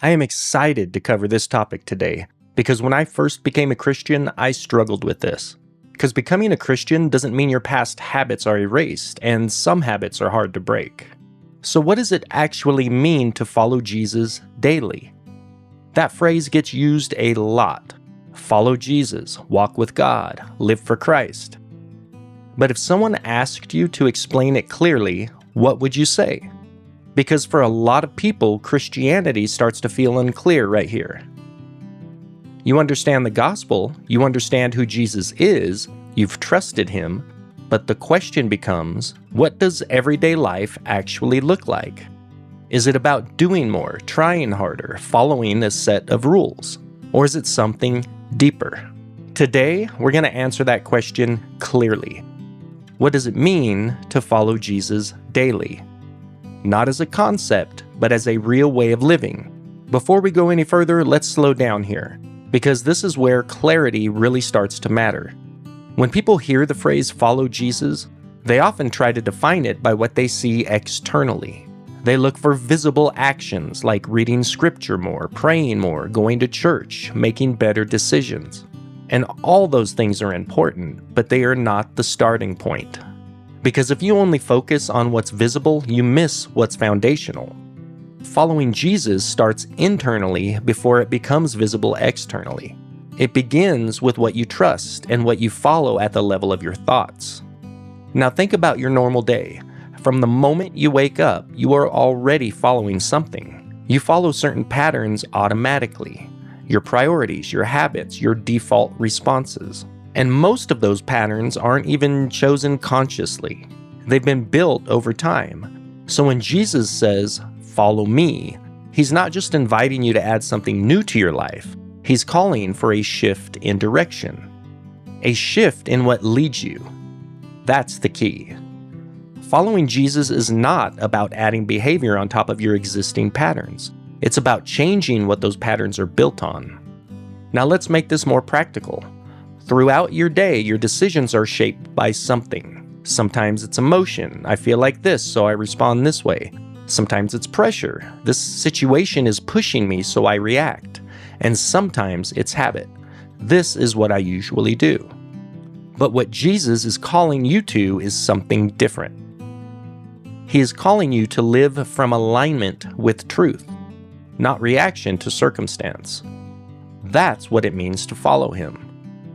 I am excited to cover this topic today because when I first became a Christian, I struggled with this. Because becoming a Christian doesn't mean your past habits are erased, and some habits are hard to break. So what does it actually mean to follow Jesus daily? That phrase gets used a lot. Follow Jesus, walk with God, live for Christ. But if someone asked you to explain it clearly, what would you say? Because for a lot of people, Christianity starts to feel unclear right here. You understand the gospel, you understand who Jesus is, you've trusted him, but the question becomes, what does everyday life actually look like? Is it about doing more, trying harder, following a set of rules? Or is it something deeper? Today, we're going to answer that question clearly. What does it mean to follow Jesus daily? Not as a concept, but as a real way of living. Before we go any further, let's slow down here, because this is where clarity really starts to matter. When people hear the phrase follow Jesus, they often try to define it by what they see externally. They look for visible actions like reading scripture more, praying more, going to church, making better decisions. And all those things are important, but they are not the starting point. Because if you only focus on what's visible, you miss what's foundational. Following Jesus starts internally before it becomes visible externally. It begins with what you trust and what you follow at the level of your thoughts. Now think about your normal day. From the moment you wake up, you are already following something. You follow certain patterns automatically. Your priorities, your habits, your default responses. And most of those patterns aren't even chosen consciously. They've been built over time. So when Jesus says, "Follow me," he's not just inviting you to add something new to your life. He's calling for a shift in direction. A shift in what leads you. That's the key. Following Jesus is not about adding behavior on top of your existing patterns. It's about changing what those patterns are built on. Now let's make this more practical. Throughout your day, your decisions are shaped by something. Sometimes it's emotion. I feel like this, so I respond this way. Sometimes it's pressure. This situation is pushing me, so I react. And sometimes it's habit. This is what I usually do. But what Jesus is calling you to is something different. He is calling you to live from alignment with truth, not reaction to circumstance. That's what it means to follow him.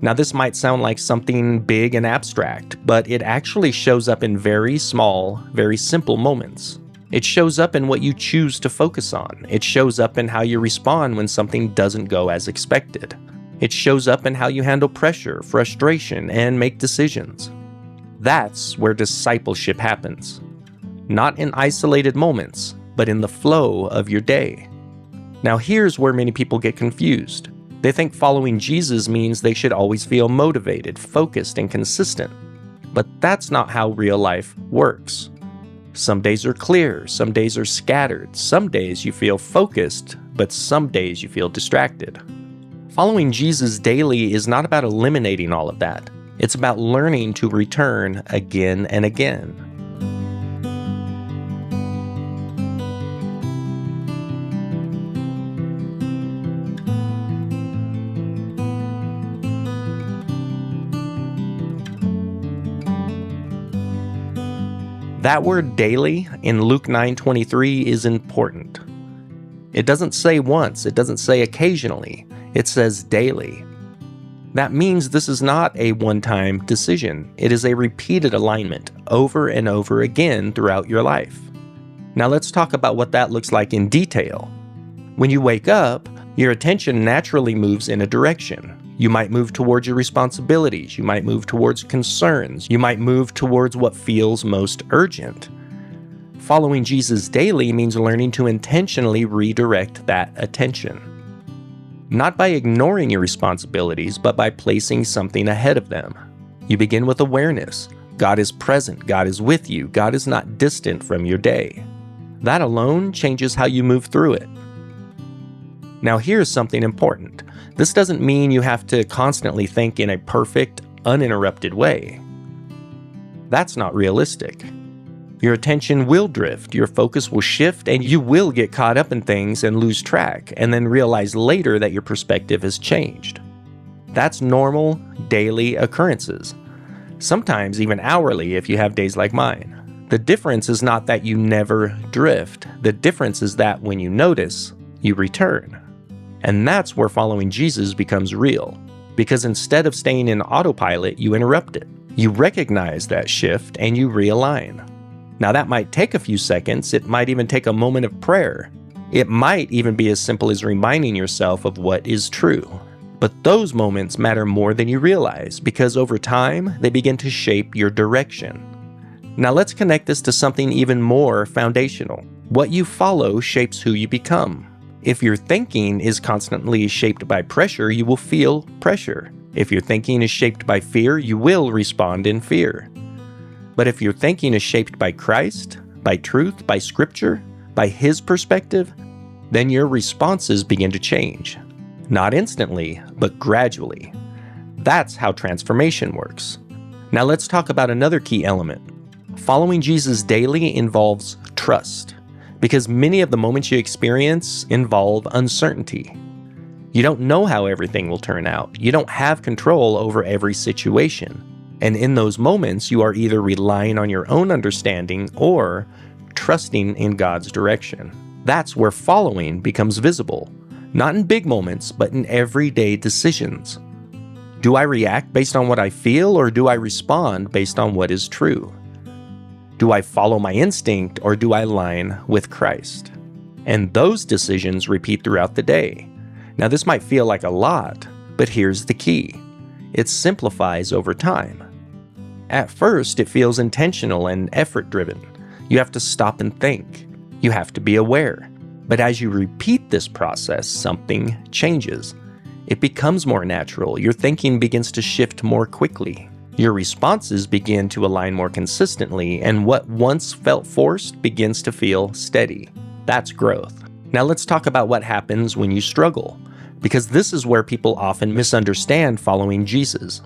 Now this might sound like something big and abstract, but it actually shows up in very small, very simple moments. It shows up in what you choose to focus on. It shows up in how you respond when something doesn't go as expected. It shows up in how you handle pressure, frustration, and make decisions. That's where discipleship happens. Not in isolated moments, but in the flow of your day. Now here's where many people get confused. They think following Jesus means they should always feel motivated, focused, and consistent. But that's not how real life works. Some days are clear, some days are scattered, some days you feel focused, but some days you feel distracted. Following Jesus daily is not about eliminating all of that. It's about learning to return again and again. That word daily in Luke 9:23 is important. It doesn't say once, it doesn't say occasionally, it says daily. That means this is not a one-time decision. It is a repeated alignment over and over again throughout your life. Now let's talk about what that looks like in detail. When you wake up, your attention naturally moves in a direction. You might move towards your responsibilities. You might move towards concerns. You might move towards what feels most urgent. Following Jesus daily means learning to intentionally redirect that attention. Not by ignoring your responsibilities, but by placing something ahead of them. You begin with awareness. God is present. God is with you. God is not distant from your day. That alone changes how you move through it. Now here's something important. This doesn't mean you have to constantly think in a perfect, uninterrupted way. That's not realistic. Your attention will drift, your focus will shift, and you will get caught up in things and lose track, and then realize later that your perspective has changed. That's normal, daily occurrences. Sometimes even hourly if you have days like mine. The difference is not that you never drift. The difference is that when you notice, you return. And that's where following Jesus becomes real. Because instead of staying in autopilot, you interrupt it. You recognize that shift and you realign. Now that might take a few seconds. It might even take a moment of prayer. It might even be as simple as reminding yourself of what is true. But those moments matter more than you realize because over time, they begin to shape your direction. Now let's connect this to something even more foundational. What you follow shapes who you become. If your thinking is constantly shaped by pressure, you will feel pressure. If your thinking is shaped by fear, you will respond in fear. But if your thinking is shaped by Christ, by truth, by Scripture, by His perspective, then your responses begin to change. Not instantly, but gradually. That's how transformation works. Now let's talk about another key element. Following Jesus daily involves trust, because many of the moments you experience involve uncertainty. You don't know how everything will turn out. You don't have control over every situation. And in those moments, you are either relying on your own understanding or trusting in God's direction. That's where following becomes visible, not in big moments, but in everyday decisions. Do I react based on what I feel, or do I respond based on what is true? Do I follow my instinct, or do I align with Christ? And those decisions repeat throughout the day. Now, this might feel like a lot, but here's the key. It simplifies over time. At first, it feels intentional and effort-driven. You have to stop and think. You have to be aware. But as you repeat this process, something changes. It becomes more natural. Your thinking begins to shift more quickly. Your responses begin to align more consistently, and what once felt forced begins to feel steady. That's growth. Now let's talk about what happens when you struggle, because this is where people often misunderstand following Jesus.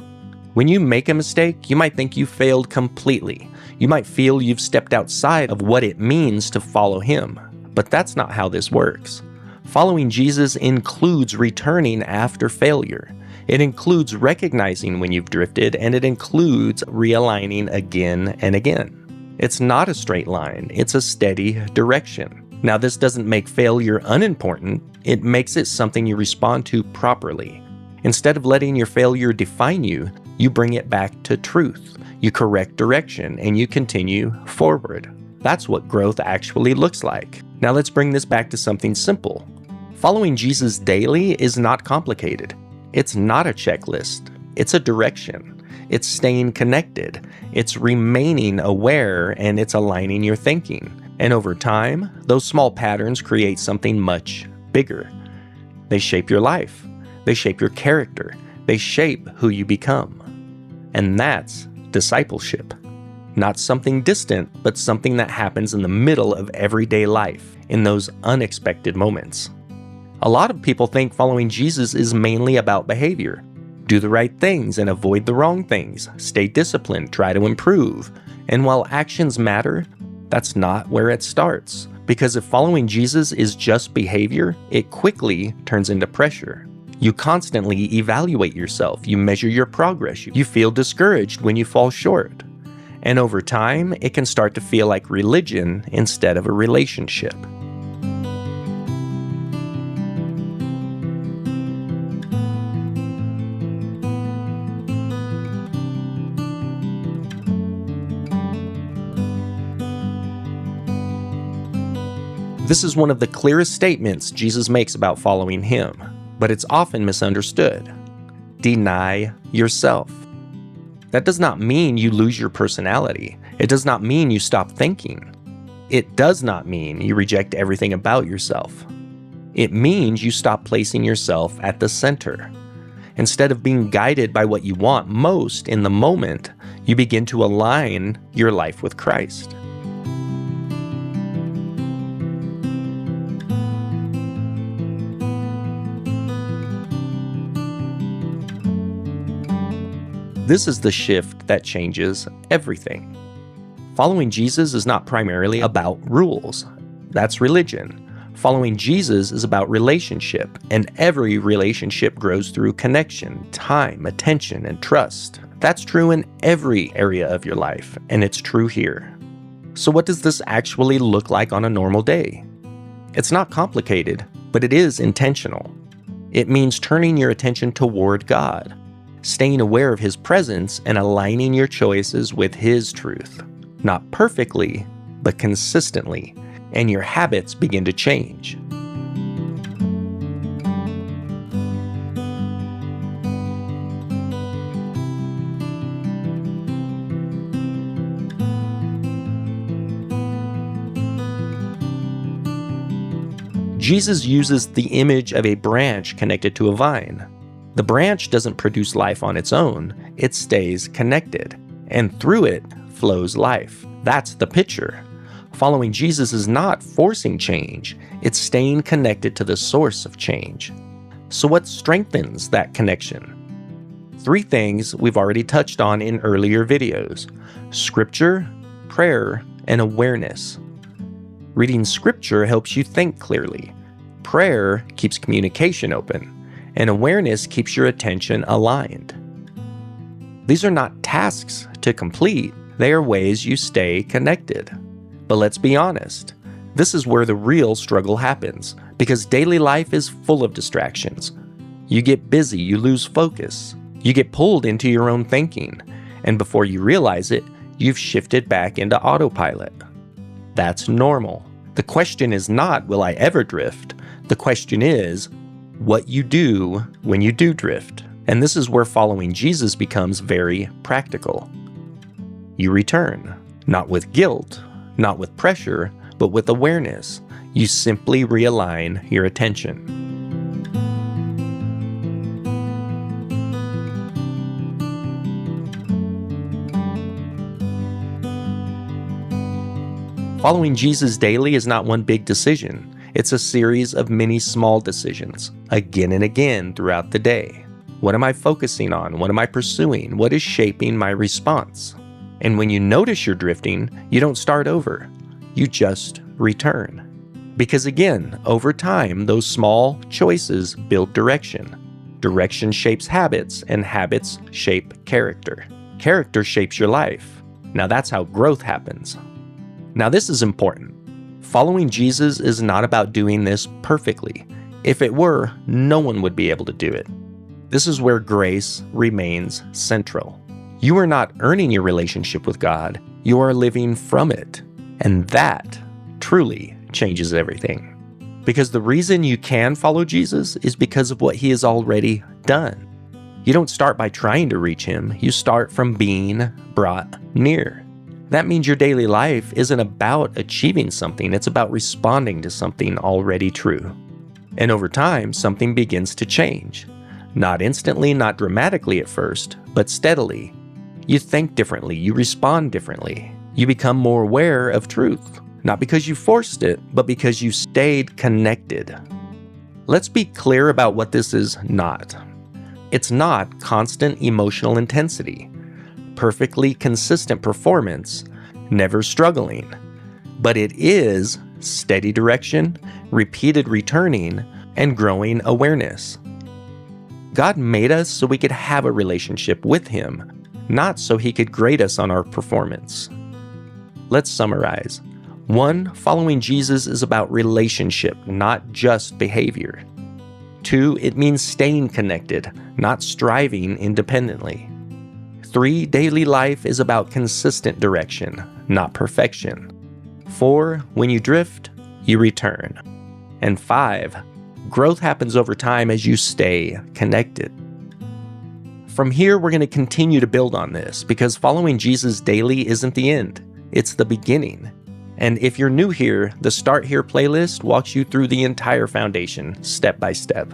When you make a mistake, you might think you failed completely. You might feel you've stepped outside of what it means to follow Him. But that's not how this works. Following Jesus includes returning after failure. It includes recognizing when you've drifted, and it includes realigning again and again. It's not a straight line, it's a steady direction. Now, this doesn't make failure unimportant, it makes it something you respond to properly. Instead of letting your failure define you, you bring it back to truth. You correct direction, and you continue forward. That's what growth actually looks like. Now let's bring this back to something simple. Following Jesus daily is not complicated. It's not a checklist. It's a direction. It's staying connected. It's remaining aware, and it's aligning your thinking. And over time, those small patterns create something much bigger. They shape your life. They shape your character. They shape who you become. And that's discipleship. Not something distant, but something that happens in the middle of everyday life, in those unexpected moments. A lot of people think following Jesus is mainly about behavior. Do the right things and avoid the wrong things. Stay disciplined, try to improve. And while actions matter, that's not where it starts. Because if following Jesus is just behavior, it quickly turns into pressure. You constantly evaluate yourself. You measure your progress. You feel discouraged when you fall short. And over time, it can start to feel like religion instead of a relationship. This is one of the clearest statements Jesus makes about following Him, but it's often misunderstood. Deny yourself. That does not mean you lose your personality. It does not mean you stop thinking. It does not mean you reject everything about yourself. It means you stop placing yourself at the center. Instead of being guided by what you want most in the moment, you begin to align your life with Christ. This is the shift that changes everything. Following Jesus is not primarily about rules. That's religion. Following Jesus is about relationship, and every relationship grows through connection, time, attention, and trust. That's true in every area of your life, and it's true here. So what does this actually look like on a normal day? It's not complicated, but it is intentional. It means turning your attention toward God, staying aware of His presence, and aligning your choices with His truth. Not perfectly, but consistently, and your habits begin to change. Jesus uses the image of a branch connected to a vine. The branch doesn't produce life on its own, it stays connected, and through it flows life. That's the picture. Following Jesus is not forcing change, it's staying connected to the source of change. So what strengthens that connection? 3 things we've already touched on in earlier videos: Scripture, prayer, and awareness. Reading Scripture helps you think clearly. Prayer keeps communication open, and awareness keeps your attention aligned. These are not tasks to complete, they are ways you stay connected. But let's be honest, this is where the real struggle happens, because daily life is full of distractions. You get busy, you lose focus, you get pulled into your own thinking, and before you realize it, you've shifted back into autopilot. That's normal. The question is not, will I ever drift? The question is, what you do when you do drift. And this is where following Jesus becomes very practical. You return, not with guilt, not with pressure, but with awareness. You simply realign your attention. Following Jesus daily is not one big decision. It's a series of many small decisions, again and again throughout the day. What am I focusing on? What am I pursuing? What is shaping my response? And when you notice you're drifting, you don't start over. You just return. Because again, over time, those small choices build direction. Direction shapes habits, and habits shape character. Character shapes your life. Now that's how growth happens. Now this is important. Following Jesus is not about doing this perfectly. If it were, no one would be able to do it. This is where grace remains central. You are not earning your relationship with God, you are living from it. And that truly changes everything. Because the reason you can follow Jesus is because of what He has already done. You don't start by trying to reach Him, you start from being brought near. That means your daily life isn't about achieving something, it's about responding to something already true. And over time, something begins to change. Not instantly, not dramatically at first, but steadily. You think differently, you respond differently. You become more aware of truth, not because you forced it, but because you stayed connected. Let's be clear about what this is not. It's not constant emotional intensity, perfectly consistent performance, never struggling. But it is steady direction, repeated returning, and growing awareness. God made us so we could have a relationship with Him, not so He could grade us on our performance. Let's summarize. 1, following Jesus is about relationship, not just behavior. 2, it means staying connected, not striving independently. 3, daily life is about consistent direction, not perfection. 4, when you drift, you return. And 5, growth happens over time as you stay connected. From here, we're going to continue to build on this because following Jesus daily isn't the end, it's the beginning. And if you're new here, the Start Here playlist walks you through the entire foundation, step by step.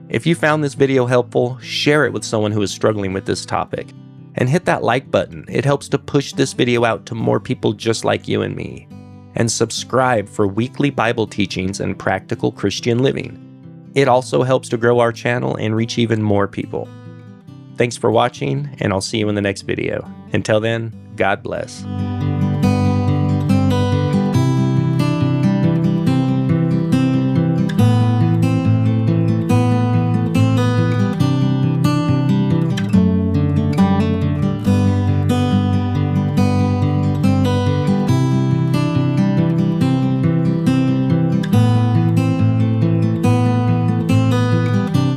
If you found this video helpful, share it with someone who is struggling with this topic. And hit that like button, it helps to push this video out to more people just like you and me. And subscribe for weekly Bible teachings and practical Christian living. It also helps to grow our channel and reach even more people. Thanks for watching, and I'll see you in the next video. Until then, God bless.